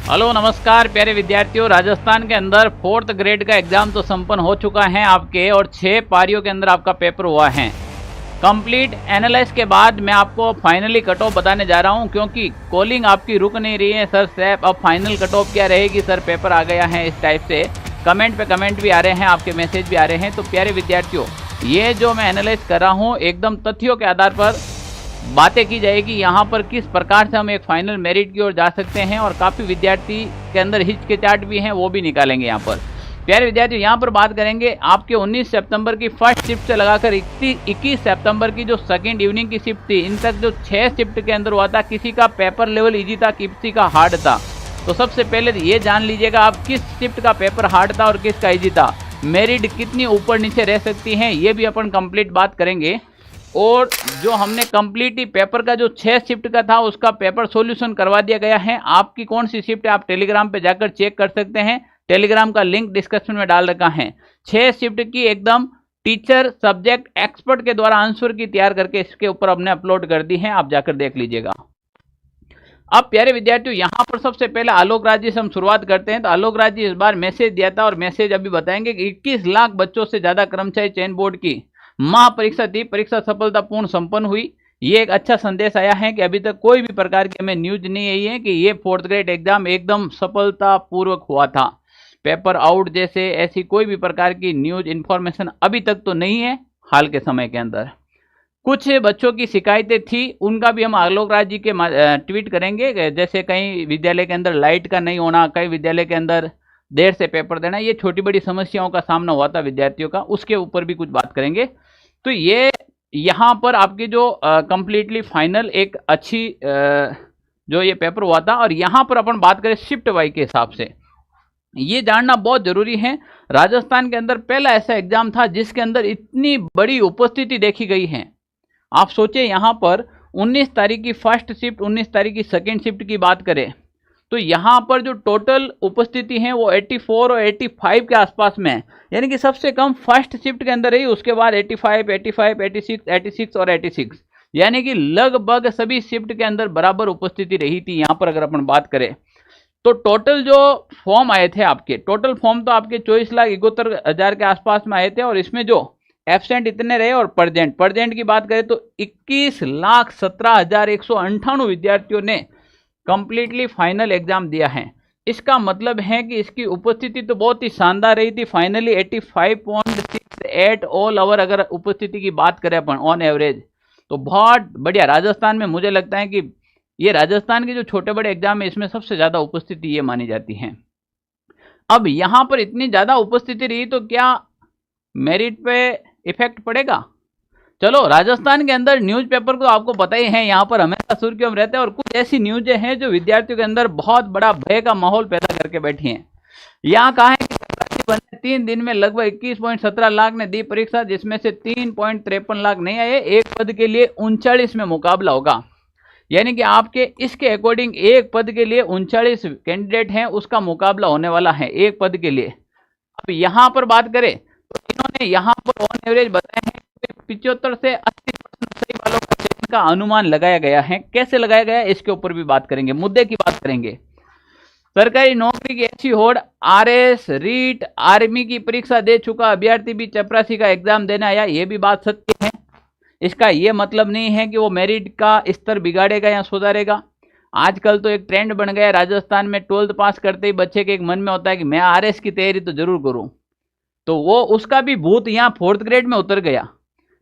Hello नमस्कार प्यारे विद्यार्थियों। राजस्थान के अंदर 4th ग्रेड का एग्जाम तो संपन्न हो चुका है आपके, और 6 पारियों के अंदर आपका पेपर हुआ है। कंप्लीट एनालाइज के बाद मैं आपको फाइनली कट ऑफ बताने जा रहा हूं, क्योंकि कॉलिंग आपकी रुक नहीं रही है। सर साहब अब फाइनल कट ऑफ क्या रहेगी, सर पेपर आ गया है, इस टाइप से कमेंट पे कमेंट भी आ रहे हैं, आपके मैसेज भी आ रहे हैं। तो प्यारे विद्यार्थियों, ये जो मैं एनालाइज कर रहा हूँ एकदम तथ्यों के आधार पर बातें की जाएगी। यहाँ पर किस प्रकार से हम एक फाइनल मेरिट की ओर जा सकते हैं, और काफ़ी विद्यार्थी के अंदर हिचकिचाहट भी हैं, वो भी निकालेंगे यहाँ पर। प्यारे विद्यार्थी, यहाँ पर बात करेंगे आपके 19 सितंबर की फर्स्ट शिफ्ट से लगाकर 21 सितंबर की जो सेकंड इवनिंग की शिफ्ट थी, इन तक जो 6 शिफ्ट के अंदर हुआ था, किसी का पेपर लेवल इजी था, किसी का हार्ड था। तो सबसे पहले ये जान लीजिएगा आप किस शिफ्ट का पेपर हार्ड था और किसका इजी था, मेरिट कितनी ऊपर नीचे रह सकती है, ये भी अपन कंप्लीट बात करेंगे। और जो हमने कंप्लीट ही पेपर का जो 6 शिफ्ट का था उसका पेपर सॉल्यूशन करवा दिया गया है। आपकी कौन सी शिफ्ट है आप टेलीग्राम पे जाकर चेक कर सकते हैं, टेलीग्राम का लिंक डिस्क्रिप्शन में डाल रखा है। 6 शिफ्ट की एकदम टीचर सब्जेक्ट एक्सपर्ट के द्वारा आंसर की तैयार करके इसके ऊपर हमने अपलोड कर दी है, आप जाकर देख लीजिएगा। अब प्यारे विद्यार्थियों, यहाँ पर सबसे पहले आलोक राज जी से हम शुरुआत करते हैं। तो आलोक राज जी इस बार मैसेज दिया था, और मैसेज अभी बताएंगे कि 21 लाख बच्चों से ज्यादा कर्मचारी चयन बोर्ड की महापरीक्षा थी, परीक्षा सफलतापूर्ण संपन्न हुई। ये एक अच्छा संदेश आया है कि अभी तक कोई भी प्रकार की हमें न्यूज नहीं आई है कि ये 4th ग्रेड एग्जाम एकदम सफलतापूर्वक हुआ था, पेपर आउट जैसे ऐसी कोई भी प्रकार की न्यूज इन्फॉर्मेशन अभी तक तो नहीं है हाल के समय के अंदर। कुछ बच्चों की शिकायतें थी, उनका भी हम आलोक राज जी के ट्वीट करेंगे, जैसे कई विद्यालय के अंदर लाइट का नहीं होना, कई विद्यालय के अंदर देर से पेपर देना, ये छोटी बड़ी समस्याओं का सामना हुआ था विद्यार्थियों का, उसके ऊपर भी कुछ बात करेंगे। तो ये यहाँ पर आपकी जो कंप्लीटली फाइनल एक अच्छी जो ये पेपर हुआ था। और यहाँ पर अपन बात करें शिफ्ट वाई के हिसाब से, ये जानना बहुत जरूरी है। राजस्थान के अंदर पहला ऐसा एग्जाम था जिसके अंदर इतनी बड़ी उपस्थिति देखी गई है। आप सोचिए, यहाँ पर 19 तारीख की फर्स्ट शिफ्ट, 19 तारीख की सेकेंड शिफ्ट की बात करें तो यहाँ पर जो टोटल उपस्थिति है वो 84 और 85 के आसपास में है, यानी कि सबसे कम फर्स्ट शिफ्ट के अंदर रही, उसके बाद 85, 85, 86, 86 और 86, यानी कि लगभग सभी शिफ्ट के अंदर बराबर उपस्थिति रही थी। यहाँ पर अगर अपन बात करें तो टोटल जो फॉर्म आए थे आपके, टोटल फॉर्म तो आपके 24,71,000 के आसपास में आए थे, और इसमें जो एब्सेंट इतने रहे और प्रजेंट की बात करें तो 21,17,198 विद्यार्थियों ने कंप्लीटली फाइनल एग्जाम दिया है। इसका मतलब है कि इसकी उपस्थिति तो बहुत ही शानदार रही थी। फाइनली 85.68 ऑल ओवर अगर उपस्थिति की बात करें अपन ऑन एवरेज, तो बहुत बढ़िया। राजस्थान में मुझे लगता है कि ये राजस्थान के जो छोटे बड़े एग्जाम है इसमें सबसे ज्यादा उपस्थिति ये मानी जाती है। अब यहाँ पर इतनी ज्यादा उपस्थिति रही तो क्या मेरिट पे इफेक्ट पड़ेगा? चलो, राजस्थान के अंदर न्यूज़पेपर तो आपको पता ही है, यहाँ पर हमेशा सुर्खियों में रहते हैं, और कुछ ऐसी न्यूज़ें हैं जो विद्यार्थियों के अंदर बहुत बड़ा भय का माहौल पैदा करके बैठी हैं। यहाँ कहा है कि 3 दिन में लगभग 21.17 लाख ने दी परीक्षा, जिसमें से 3.53 लाख नहीं आए। एक पद के लिए 39 में मुकाबला होगा, यानी कि आपके इसके अकॉर्डिंग एक पद के लिए 39 कैंडिडेट हैं, उसका मुकाबला होने वाला है एक पद के लिए। अब यहाँ पर बात करें तो इन्होंने यहाँ पर ऑन एवरेज बताया है 75 से 80% सही वालों का चयन का अनुमान लगाया गया है। कैसे लगाया गया है इसके ऊपर भी बात करेंगे, मुद्दे की बात करेंगे। सरकारी नौकरी की ऐसी होड़, आरएस, रीट, आर्मी की परीक्षा दे चुका अभ्यर्थी भी चपरासी का एग्जाम देने आया, ये भी बात सत्य है। इसका ये मतलब नहीं है कि वो मेरिट का स्तर बिगाड़ेगा या सुधारेगा। आजकल तो एक ट्रेंड बन गया है राजस्थान में, 12th पास करते ही बच्चे के एक मन में होता है कि मैं आरएस की तैयारी तो जरूर करूं, तो वो उसका भी भूत यहाँ 4th ग्रेड में उतर गया।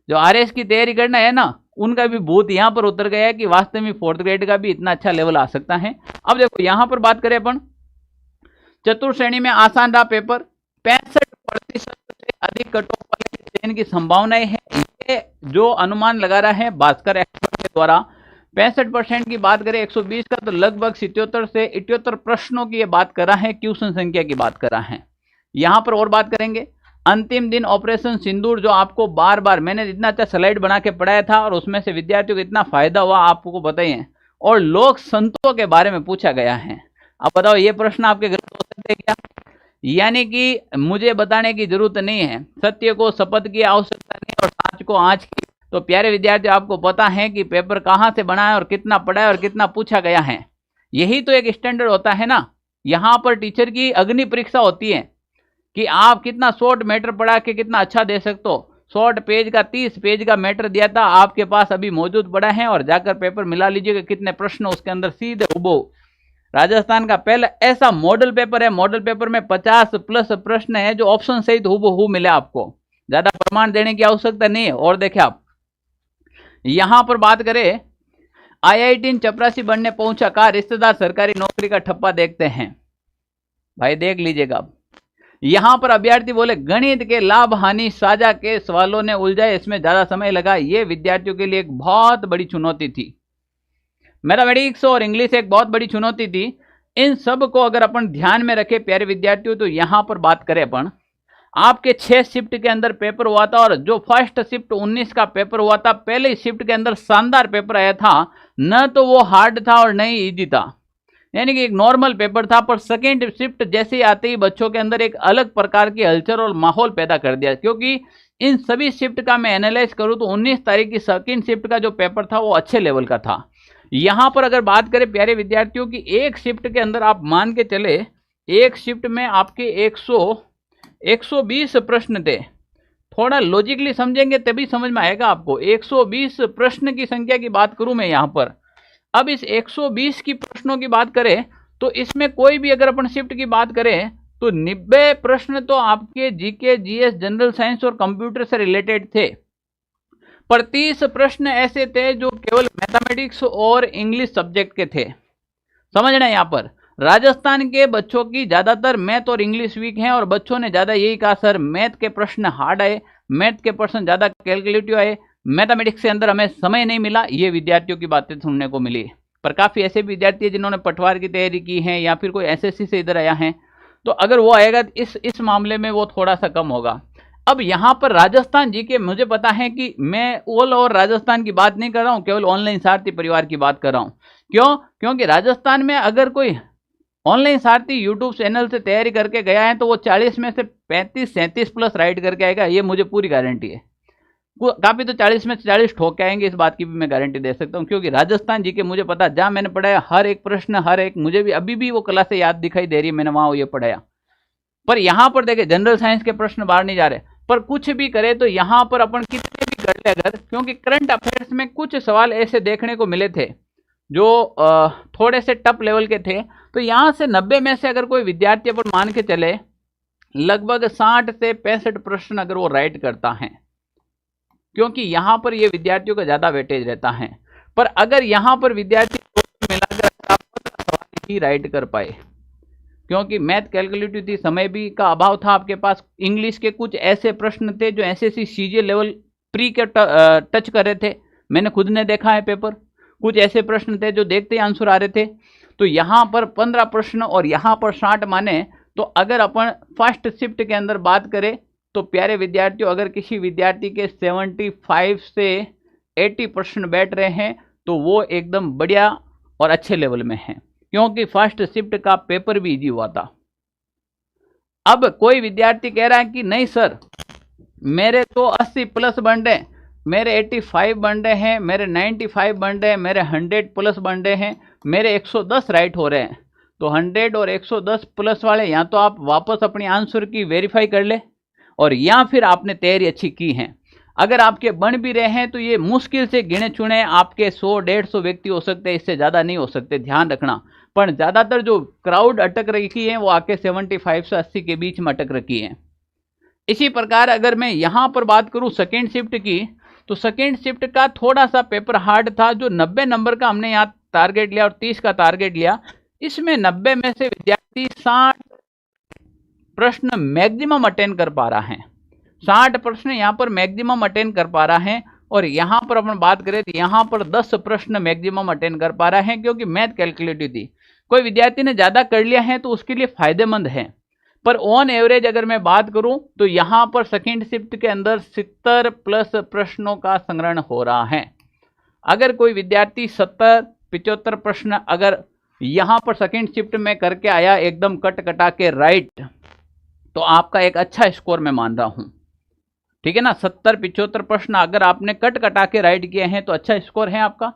जो आरएस की तैयारी करना है ना, उनका भी भूत यहाँ पर उतर गया है कि वास्तव में 4th ग्रेड का भी इतना अच्छा लेवल आ सकता है। अब देखो यहाँ पर बात करें अपन, चतुर्थ श्रेणी में आसान रहा पेपर, 65% से अधिक कट ऑफ वाले चयन की संभावनाएं है, ये जो अनुमान लगा रहा है भास्कर एक्सपर्ट के द्वारा। 65% की बात करें 120 का, तो लगभग 77 से 78 प्रश्नों की ये बात कर रहा है, क्वेश्चन संख्या की बात कर रहा है। यहाँ पर और बात करेंगे अंतिम दिन ऑपरेशन सिंदूर, जो आपको बार बार मैंने इतना अच्छा स्लाइड बना के पढ़ाया था, और उसमें से विद्यार्थियों को इतना फायदा हुआ आपको पता ही है। और लोक संतों के बारे में पूछा गया है। अब बताओ ये प्रश्न आपके गलत हो सकते हैं क्या? यानी कि मुझे बताने की जरूरत नहीं है, सत्य को शपथ की आवश्यकता नहीं और सांच को आंच की। तो प्यारे विद्यार्थी, आपको पता है कि पेपर कहाँ से बना है और कितना पढ़ा है और कितना पूछा गया है। यही तो एक स्टैंडर्ड होता है ना, यहाँ पर टीचर की अग्नि परीक्षा होती है कि आप कितना शॉर्ट मैटर पढ़ा के कितना अच्छा दे सकते हो। शॉर्ट पेज का 30 पेज का मैटर दिया था, आपके पास अभी मौजूद पड़ा है, और जाकर पेपर मिला लीजिएगा कितने प्रश्न उसके अंदर सीधे उबो। राजस्थान का पहला ऐसा मॉडल पेपर है, मॉडल पेपर में 50+ प्रश्न है जो ऑप्शन सहित हूबहू मिले आपको, ज्यादा प्रमाण देने की आवश्यकता नहीं है। और देखिए आप यहां पर बात करें, IIT चपरासी बनने पहुंचा का रिश्तेदार सरकारी नौकरी का ठप्पा देखते हैं। भाई देख लीजिएगा, यहां पर अभ्यर्थी बोले गणित के लाभ हानि साझा के सवालों ने उलझाए, इसमें ज्यादा समय लगा। ये विद्यार्थियों के लिए एक बहुत बड़ी चुनौती थी। मैथमेटिक्स और इंग्लिश एक बहुत बड़ी चुनौती थी। इन सब को अगर अपन ध्यान में रखें प्यारे विद्यार्थियों, तो यहां पर बात करें अपन, आपके 6 शिफ्ट के अंदर पेपर हुआ था, और जो फर्स्ट शिफ्ट 19 का पेपर हुआ था, पहले शिफ्ट के अंदर शानदार पेपर आया था। न तो वो हार्ड था और न ही ईजी था, यानी कि एक नॉर्मल पेपर था। पर सेकेंड शिफ्ट जैसे ही आते ही बच्चों के अंदर एक अलग प्रकार की हलचल और माहौल पैदा कर दिया, क्योंकि इन सभी शिफ्ट का मैं एनालाइज करूं तो 19 तारीख की सेकेंड शिफ्ट का जो पेपर था वो अच्छे लेवल का था। यहां पर अगर बात करें प्यारे विद्यार्थियों की, एक शिफ्ट के अंदर आप मान के चले, एक शिफ्ट में आपके 120 प्रश्न थे। थोड़ा लॉजिकली समझेंगे तभी समझ में आएगा आपको। 120 प्रश्न की संख्या की बात करूं मैं यहां पर, अब इस 120 की प्रश्नों की बात करें तो इसमें कोई भी अगर अपन शिफ्ट की बात करें तो 90 प्रश्न तो आपके जीके, जीएस, जनरल साइंस और कंप्यूटर से रिलेटेड थे। पर 30 प्रश्न ऐसे थे जो केवल मैथमेटिक्स और इंग्लिश सब्जेक्ट के थे। समझना यहाँ पर राजस्थान के बच्चों की ज्यादातर मैथ और इंग्लिश वीक हैं, और बच्चों ने ज्यादा यही कहा सर मैथ के प्रश्न हार्ड आए, मैथ के प्रश्न ज्यादा कैलकुलेटिव आए, मैथमेटिक्स के अंदर हमें समय नहीं मिला। ये विद्यार्थियों की बातें सुनने को मिली। पर काफी ऐसे विद्यार्थी हैं जिन्होंने पटवार की तैयारी की है या फिर कोई एसएससी से इधर आया है, तो अगर वो आएगा इस मामले में वो थोड़ा सा कम होगा। अब यहाँ पर राजस्थान जी के, मुझे पता है कि मैं ऑल ओवर राजस्थान की बात नहीं कर रहा हूँ, केवल ऑनलाइन सारथी परिवार की बात कर रहा हूँ। क्यों? क्योंकि राजस्थान में अगर कोई ऑनलाइन सारथी यूट्यूब चैनल से तैयारी करके गया है तो वो 40 में से 35-37 प्लस राइट करके आएगा, ये मुझे पूरी गारंटी है। काफी तो 40 में 40 ठोक के आएंगे, इस बात की भी मैं गारंटी दे सकता हूँ, क्योंकि राजस्थान जी के मुझे पता, जहाँ मैंने पढ़ाया हर एक प्रश्न, हर एक, मुझे भी अभी भी वो क्लास याद दिखाई दे रही है, मैंने वहां ये पढ़ाया। पर यहाँ पर देखे जनरल साइंस के प्रश्न बाहर नहीं जा रहे, पर कुछ भी करे तो यहाँ पर अपन कितने भी कर ले अगर, क्योंकि करंट अफेयर्स में कुछ सवाल ऐसे देखने को मिले थे जो थोड़े से टफ लेवल के थे। तो यहाँ से 90 में से अगर कोई विद्यार्थी अपन मान के चले लगभग 60 से 65 प्रश्न अगर वो राइट करता है, क्योंकि यहाँ पर ये विद्यार्थियों का ज्यादा वेटेज रहता है। पर अगर यहाँ पर विद्यार्थी मिलाकर 15 सवाल ही राइट कर पाए, क्योंकि मैथ कैलकुलेटिव थी, समय भी का अभाव था आपके पास। इंग्लिश के कुछ ऐसे प्रश्न थे जो एसएससी सीजे लेवल प्री के टच कर रहे थे, मैंने खुद ने देखा है पेपर। कुछ ऐसे प्रश्न थे जो देखते ही आंसर आ रहे थे। तो यहाँ पर 15 प्रश्न और यहाँ पर 60 माने, तो अगर अपन फर्स्ट शिफ्ट के अंदर बात करें तो प्यारे विद्यार्थियों, अगर किसी विद्यार्थी के 75 से 80 प्रश्न बैठ रहे हैं तो वो एकदम बढ़िया और अच्छे लेवल में है, क्योंकि फर्स्ट शिफ्ट का पेपर भी इजी हुआ था। अब कोई विद्यार्थी कह रहा है कि नहीं सर मेरे तो 80 प्लस बन रहे, मेरे 85 बन रहे हैं, मेरे 95 बन रहे हैं, मेरे 100 प्लस बन रहे हैं, मेरे 110 राइट हो रहे हैं। तो 100 और 110 प्लस वाले या तो आप वापस अपनी आंसर की वेरीफाई कर ले, और या फिर आपने तैयारी अच्छी की है। अगर आपके बन भी रहे हैं तो ये मुश्किल से गिने चुने आपके 100-150 व्यक्ति हो सकते हैं, इससे ज़्यादा नहीं हो सकते, ध्यान रखना। पर ज़्यादातर जो क्राउड अटक रखी है वो आके 75 से 80 के बीच में अटक रखी है। इसी प्रकार अगर मैं यहाँ पर बात करूँ सेकेंड शिफ्ट की, तो सेकेंड शिफ्ट का थोड़ा सा पेपर हार्ड था। जो 90 नंबर का हमने यहाँ टारगेट लिया और 30 का टारगेट लिया, इसमें 90 में से विद्यार्थी 60 प्रश्न मैक्सिमम अटेंड कर पा रहा है। 60 प्रश्न यहाँ पर मैक्सिमम अटेंड कर पा रहा है, और यहाँ पर अपन बात करें तो यहाँ पर 10 प्रश्न मैक्सिमम अटेंड कर पा रहा है, क्योंकि मैथ कैलकुलेटिव थी। कोई विद्यार्थी ने ज़्यादा कर लिया है तो उसके लिए फायदेमंद है। पर ऑन एवरेज अगर मैं बात करूं तो यहाँ पर सेकेंड शिफ्ट के अंदर 70 प्लस प्रश्नों का संग्रहण हो रहा है। अगर कोई विद्यार्थी 70-75 प्रश्न अगर यहाँ पर सेकेंड शिफ्ट में करके आया एकदम कट कटा के राइट, तो आपका एक अच्छा स्कोर मैं मान रहा हूँ, ठीक है ना। 70-75 प्रश्न अगर आपने कट कटा के राइट किए हैं तो अच्छा स्कोर है आपका।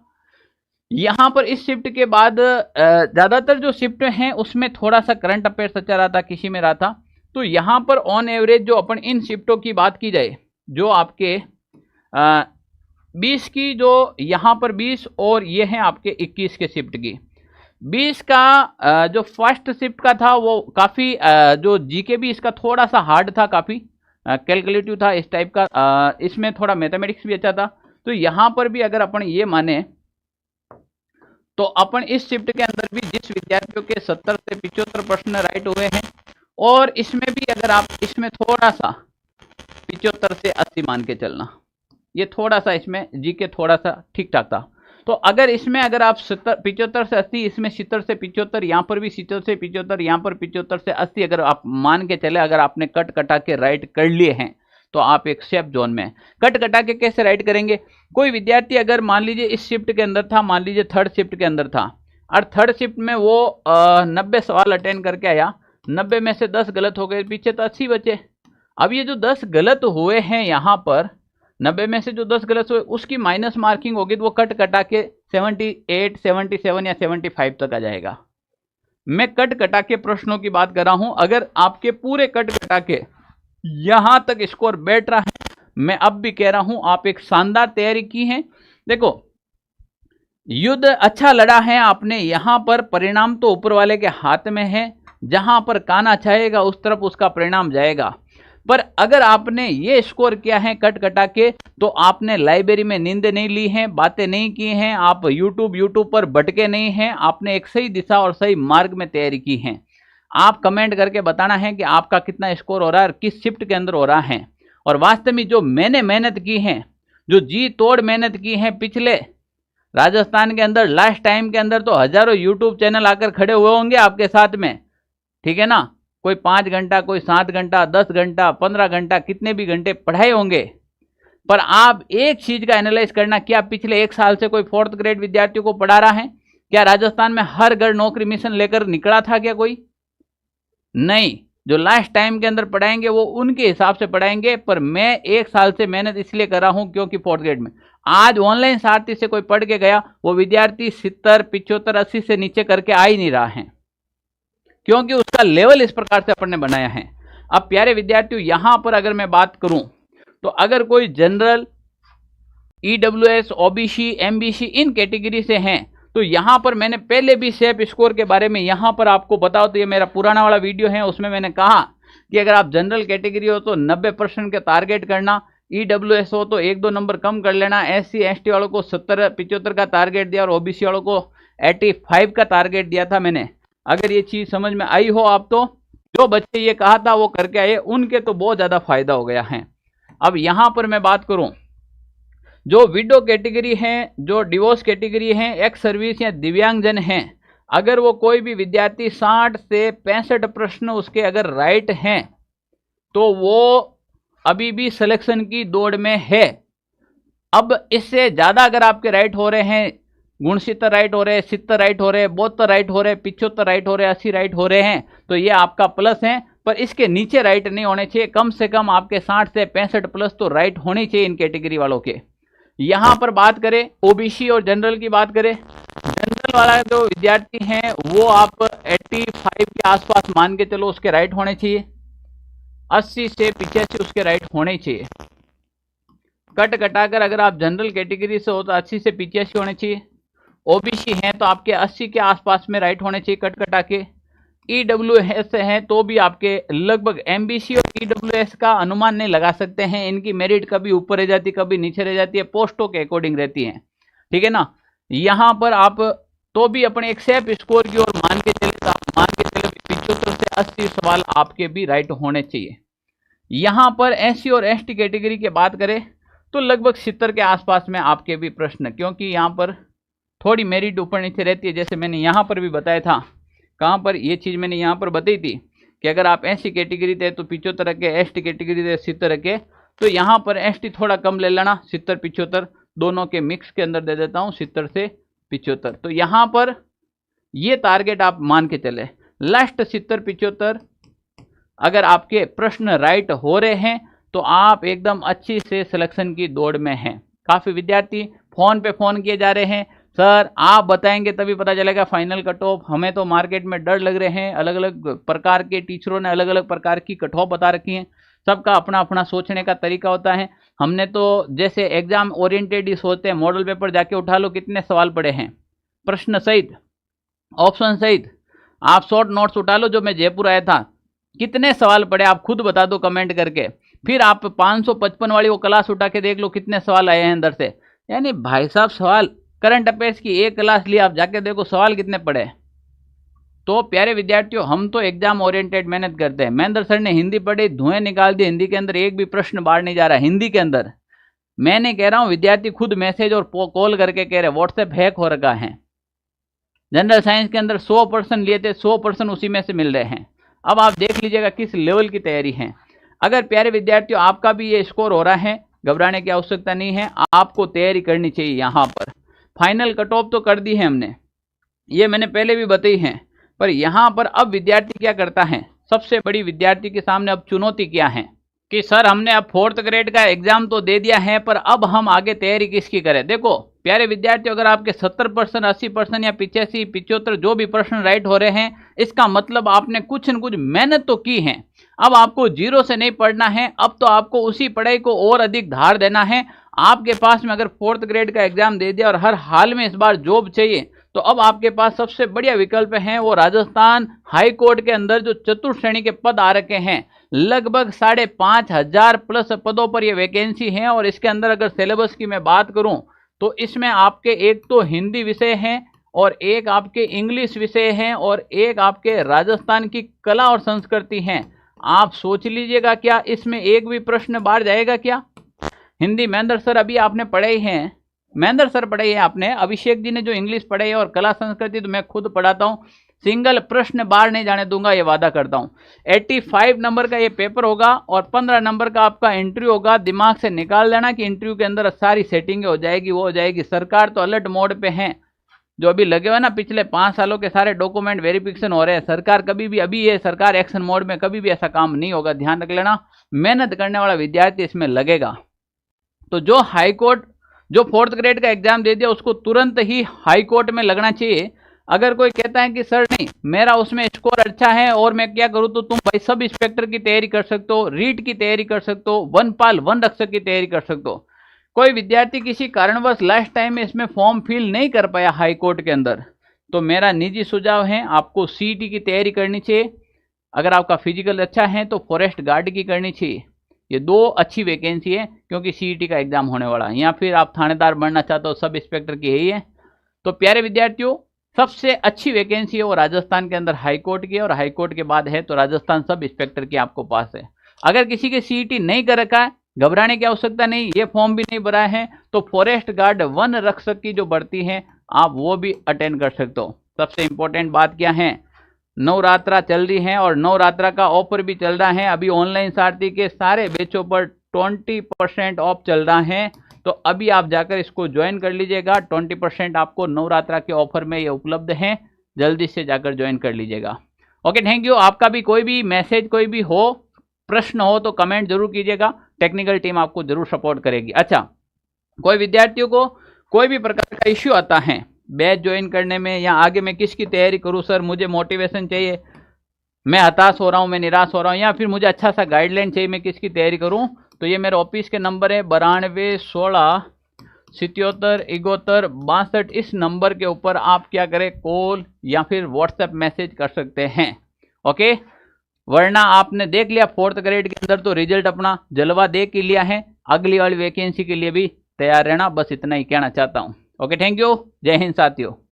यहाँ पर इस शिफ्ट के बाद ज़्यादातर जो शिफ्ट हैं उसमें थोड़ा सा करंट अफेयर्स अच्छा रहा था, किसी में रहा था। तो यहाँ पर ऑन एवरेज जो अपन इन शिफ्टों की बात की जाए, जो आपके 20 की, जो यहाँ पर 20 और ये हैं आपके 21 के शिफ्ट की। 20 का जो फर्स्ट शिफ्ट का था वो काफ़ी जो जीके भी इसका थोड़ा सा हार्ड था, काफ़ी कैलकुलेटिव था इस टाइप का, इसमें थोड़ा मैथमेटिक्स भी अच्छा था। तो यहाँ पर भी अगर अपन ये माने तो अपन इस शिफ्ट के अंदर भी जिस विद्यार्थियों के 70 से 75 प्रश्न राइट हुए हैं, और इसमें भी अगर आप इसमें थोड़ा सा 75 से 80 मान के चलना, ये थोड़ा सा इसमें जीके थोड़ा सा ठीक ठाक था। तो अगर इसमें अगर आप 75 से 80, इसमें 70 से 75, यहाँ पर भी 70 से 75, यहाँ पर 75 से 80 अगर आप मान के चले, अगर आपने कट कटा के राइट कर लिए हैं तो आप एक सेफ जोन में। कट कटा के कैसे राइट करेंगे? कोई विद्यार्थी अगर मान लीजिए इस शिफ्ट के अंदर था, मान लीजिए थर्ड शिफ्ट के अंदर था, और थर्ड शिफ्ट में वो 90 सवाल अटेंड करके आया, 90 में से 10 गलत हो गए, पीछे तो 80 बचे। अब ये जो 10 गलत हुए हैं यहाँ पर, 90 में से जो 10 गलत हुए उसकी माइनस मार्किंग होगी, तो वो कट कटा के 78, 77 या 75 तक आ जाएगा। मैं कट कटा के प्रश्नों की बात कर रहा हूं। अगर आपके पूरे कट कटा के यहां तक स्कोर बैठ रहा है, मैं अब भी कह रहा हूं आप एक शानदार तैयारी की है। देखो, युद्ध अच्छा लड़ा है आपने, यहां पर परिणाम तो ऊपर वाले के हाथ में है, जहां पर काना चाहेगा उस तरफ उसका परिणाम जाएगा। पर अगर आपने ये स्कोर किया है कट कटा के, तो आपने लाइब्रेरी में नींद नहीं ली है, बातें नहीं की हैं, आप यूट्यूब पर भटके नहीं हैं, आपने एक सही दिशा और सही मार्ग में तैयारी की है। आप कमेंट करके बताना है कि आपका कितना स्कोर हो रहा है और किस शिफ्ट के अंदर हो रहा है। और वास्तव में जो मैंने मेहनत की है, जो जी तोड़ मेहनत की है पिछले राजस्थान के अंदर, लास्ट टाइम के अंदर तो हजारों यूट्यूब चैनल आकर खड़े हुए होंगे आपके साथ में, ठीक है ना। कोई 5 घंटा, कोई 7 घंटा, 10 घंटा, 15 घंटा, कितने भी घंटे पढ़ाए होंगे। पर आप एक चीज का एनालाइज करना, क्या पिछले 1 साल से कोई 4th ग्रेड विद्यार्थियों को पढ़ा रहा है? क्या राजस्थान में हर घर नौकरी मिशन लेकर निकला था क्या कोई? नहीं। जो लास्ट टाइम के अंदर पढ़ाएंगे वो उनके हिसाब से पढ़ाएंगे। पर मैं 1 साल से मेहनत इसलिए कर रहा हूं क्योंकि 4th ग्रेड में आज ऑनलाइन सारथी से कोई पढ़ के गया, वो विद्यार्थी 70, 75, 80 से नीचे करके आ ही नहीं रहा है, क्योंकि उसका लेवल इस प्रकार से अपन ने बनाया है। अब प्यारे विद्यार्थियों, यहां पर अगर मैं बात करूं तो अगर कोई जनरल, ईडब्ल्यूएस, ओबीसी, एमबीसी इन कैटेगरी से हैं, तो यहां पर मैंने पहले भी सेफ स्कोर के बारे में यहां पर आपको बताओ, तो ये मेरा पुराना वाला वीडियो है, उसमें मैंने कहा कि अगर आप जनरल कैटेगरी हो तो 90% के टारगेट करना, ईडब्ल्यूएस हो तो 1-2 नंबर कम कर लेना, एससी एसटी वालों को 70-75 का टारगेट दिया और ओबीसी वालों को 85 का टारगेट दिया था मैंने। अगर ये चीज समझ में आई हो आप, तो जो बच्चे ये कहा था वो करके आए, उनके तो बहुत ज्यादा फायदा हो गया है। अब यहां पर मैं बात करूं, जो विडो कैटेगरी हैं, जो डिवोर्स कैटेगरी हैं, एक्स सर्विस या दिव्यांगजन हैं, अगर वो कोई भी विद्यार्थी 60 से 65 प्रश्न उसके अगर राइट हैं, तो वो अभी भी सिलेक्शन की दौड़ में है। अब इससे ज्यादा अगर आपके राइट हो रहे हैं, 69 राइट हो रहे हैं, 70 राइट हो रहे हैं, 72 राइट हो रहे हैं, 75 राइट हो रहे हैं, 80 राइट हो रहे हैं, तो ये आपका प्लस है। पर इसके नीचे राइट नहीं होने चाहिए, कम से कम आपके 60 से 65 प्लस तो राइट होनी चाहिए इन कैटेगरी वालों के। यहां पर बात करें ओबीसी और जनरल की बात करें, जनरल वाला जो विद्यार्थी हैं वो आप 85 के आसपास मान के चलो उसके राइट होने चाहिए, 80 से 85 उसके राइट होने चाहिए। कट कटाकर अगर आप जनरल कैटेगरी से हो तो 80 से 85 होने चाहिए, ओबीसी हैं तो आपके 80 के आसपास में राइट होने चाहिए कट कटा के, ईडब्ल्यूएस हैं तो भी आपके लगभग, एमबीसी और ईडब्ल्यूएस का अनुमान नहीं लगा सकते हैं, इनकी मेरिट कभी ऊपर रह जाती कभी नीचे रह जाती है, पोस्टों के अकॉर्डिंग रहती है, ठीक है ना। यहां पर आप तो भी अपने एक सेफ स्कोर की ओर मान के चले, तो आप मान के चले 75 से 80 सवाल आपके भी राइट होने चाहिए। यहां पर एससी और एसटी कैटेगरी की बात करें तो लगभग 70 के आसपास में आपके भी प्रश्न, क्योंकि यहाँ पर थोड़ी मेरिट ऊपर नीचे रहती है, जैसे मैंने यहाँ पर भी बताया था। कहाँ पर ये चीज़ मैंने यहाँ पर बताई थी कि अगर आप एससी कैटेगरी थे तो 75 के, एसटी कैटेगरी थे 70 के, तो यहाँ पर एसटी थोड़ा कम ले लेना, 70-75 दोनों के मिक्स के अंदर दे देता हूँ, 70 से 75। तो यहाँ पर ये टारगेट आप मान के चले, लास्ट 70-75 अगर आपके प्रश्न राइट हो रहे हैं तो आप एकदम अच्छी से सिलेक्शन की दौड़ में हैं। काफ़ी विद्यार्थी फ़ोन पे फ़ोन किए जा रहे हैं, सर आप बताएंगे तभी पता चलेगा फाइनल कट ऑफ, हमें तो मार्केट में डर लग रहे हैं, अलग अलग प्रकार के टीचरों ने अलग अलग प्रकार की कट ऑफ बता रखी है, सबका अपना अपना सोचने का तरीका होता है। हमने तो जैसे एग्जाम ओरिएंटेड ही सोचते हैं, मॉडल पेपर जाके उठा लो, कितने सवाल पड़े हैं प्रश्न सहित ऑप्शन सहित, आप शॉर्ट नोट्स उठा लो, जो मैं जयपुर आया था कितने सवाल पड़े आप खुद बता दो कमेंट करके। फिर आप 555 वाली वो क्लास उठा के देख लो कितने सवाल आए हैं अंदर से। यानी भाई साहब सवाल, करंट अफेयर्स की एक क्लास ली, आप जाके देखो सवाल कितने पड़े। तो प्यारे विद्यार्थियों, हम तो एग्जाम ओरिएंटेड मेहनत करते हैं। महेंद्र सर ने हिंदी पढ़ी, धुएं निकाल दिए, हिंदी के अंदर एक भी प्रश्न बाहर नहीं जा रहा हिंदी के अंदर। मैं नहीं कह रहा हूं, विद्यार्थी खुद मैसेज और कॉल करके कह रहे व्हाट्सएप हैक हो रखा है। जनरल साइंस के अंदर 100% लिए थे, 100% उसी में से मिल रहे हैं। अब आप देख लीजिएगा किस लेवल की तैयारी है। अगर प्यारे विद्यार्थियों आपका भी ये स्कोर हो रहा है, घबराने की आवश्यकता नहीं है, आपको तैयारी करनी चाहिए। यहाँ पर फाइनल कट ऑफ तो कर दी है हमने, ये मैंने पहले भी बताई है, पर यहाँ पर अब विद्यार्थी क्या करता है, सबसे बड़ी विद्यार्थी के सामने अब चुनौती क्या है कि सर हमने अब 4th ग्रेड का एग्जाम तो दे दिया है, पर अब हम आगे तैयारी किसकी करें। देखो प्यारे विद्यार्थियों, अगर आपके 70%, 80% या 85, 75 जो भी प्रश्न राइट हो रहे हैं, इसका मतलब आपने कुछ न कुछ मेहनत तो की है। अब आपको जीरो से नहीं पढ़ना है, अब तो आपको उसी पढ़ाई को और अधिक धार देना है। आपके पास में अगर 4th ग्रेड का एग्जाम दे दिया और हर हाल में इस बार जॉब चाहिए, तो अब आपके पास सबसे बढ़िया विकल्प है वो राजस्थान हाई कोर्ट के अंदर जो चतुर्थ श्रेणी के पद आ रखे हैं, लगभग 5,500 प्लस पदों पर ये वैकेंसी है। और इसके अंदर अगर सिलेबस की मैं बात करूं तो इसमें आपके एक तो हिंदी विषय हैं और एक आपके इंग्लिश विषय हैं और एक आपके राजस्थान की कला और संस्कृति हैं। आप सोच लीजिएगा, क्या इसमें एक भी प्रश्न बाहर जाएगा क्या। हिंदी महेंद्र सर अभी आपने पढ़ाई है, महेंद्र सर पढ़ाई है आपने, अभिषेक जी ने जो इंग्लिश पढ़ाई है और कला संस्कृति तो मैं खुद पढ़ाता हूँ, सिंगल प्रश्न बाहर नहीं जाने दूंगा, ये वादा करता हूँ। 85 नंबर का ये पेपर होगा और 15 नंबर का आपका इंटरव्यू होगा। दिमाग से निकाल लेना कि इंटरव्यू के अंदर सारी सेटिंग हो जाएगी, वो हो जाएगी। सरकार तो अलर्ट मोड पे है, जो अभी लगे हुए ना पिछले 5 सालों के सारे डॉक्यूमेंट वेरिफिकेशन हो रहे हैं। सरकार कभी भी, अभी ये सरकार एक्शन मोड में, कभी भी ऐसा काम नहीं होगा, ध्यान रख लेना। मेहनत करने वाला विद्यार्थी इसमें लगेगा। तो जो हाई कोर्ट, जो 4th ग्रेड का एग्जाम दे दिया उसको तुरंत ही हाई कोर्ट में लगना चाहिए। अगर कोई कहता है कि सर नहीं मेरा उसमें स्कोर अच्छा है और मैं क्या करूं, तो तुम भाई सब इंस्पेक्टर की तैयारी कर सकते हो, रीट की तैयारी कर सकते हो, वनपाल वन रक्षक की तैयारी कर सकते हो। कोई विद्यार्थी किसी कारणवश लास्ट टाइम में इसमें फॉर्म फिल नहीं कर पाया हाई कोर्ट के अंदर, तो मेरा निजी सुझाव है आपको सीईटी की तैयारी करनी चाहिए। अगर आपका फिजिकल अच्छा है तो फॉरेस्ट गार्ड की करनी चाहिए। ये 2 अच्छी वैकेंसी है, क्योंकि सीईटी का एग्जाम होने वाला है। या फिर आप थानेदार बनना चाहते हो, सब इंस्पेक्टर की यही है। तो प्यारे विद्यार्थियों, सबसे अच्छी वैकेंसी है वो राजस्थान के अंदर हाई कोर्ट की, और हाई कोर्ट के बाद है तो राजस्थान सब इंस्पेक्टर की आपको पास है। अगर किसी के सीईटी नहीं कर रखा है, घबराने की आवश्यकता नहीं, ये फॉर्म भी नहीं भरा है, तो फॉरेस्ट गार्ड वन रक्षक की जो भर्ती है आप वो भी अटेंड कर सकते हो। सबसे इंपॉर्टेंट बात क्या है, नवरात्रा चल रही है और नवरात्रा का ऑफर भी चल रहा है। अभी ऑनलाइन सारथी के सारे बैचों पर 20% ऑफ चल रहा है, तो अभी आप जाकर इसको ज्वाइन कर लीजिएगा। 20% आपको नवरात्रा के ऑफर में ये उपलब्ध है, जल्दी से जाकर ज्वाइन कर लीजिएगा। Okay, thank you. आपका भी कोई भी मैसेज, कोई भी हो, प्रश्न हो तो कमेंट जरूर कीजिएगा, टेक्निकल टीम आपको जरूर सपोर्ट करेगी। अच्छा, कोई विद्यार्थियों को कोई भी प्रकार का इश्यू आता है बैच ज्वाइन करने में, या आगे मैं किसकी तैयारी करूं, सर मुझे मोटिवेशन चाहिए, मैं हताश हो रहा हूं, मैं निराश हो रहा हूं, या फिर मुझे अच्छा सा गाइडलाइन चाहिए, मैं किसकी तैयारी करूं, तो ये मेरे ऑफिस के नंबर है 92 16 77 71 62। इस नंबर के ऊपर आप क्या करें, कॉल या फिर व्हाट्सएप मैसेज कर सकते हैं। ओके, वरना आपने देख लिया 4th ग्रेड के अंदर तो रिजल्ट अपना जलवा दे के लिया है, अगली वाली वैकेंसी के लिए भी तैयार रहना, बस इतना ही कहना चाहता हूँ। ओके, थैंक यू, जय हिंद साथियों।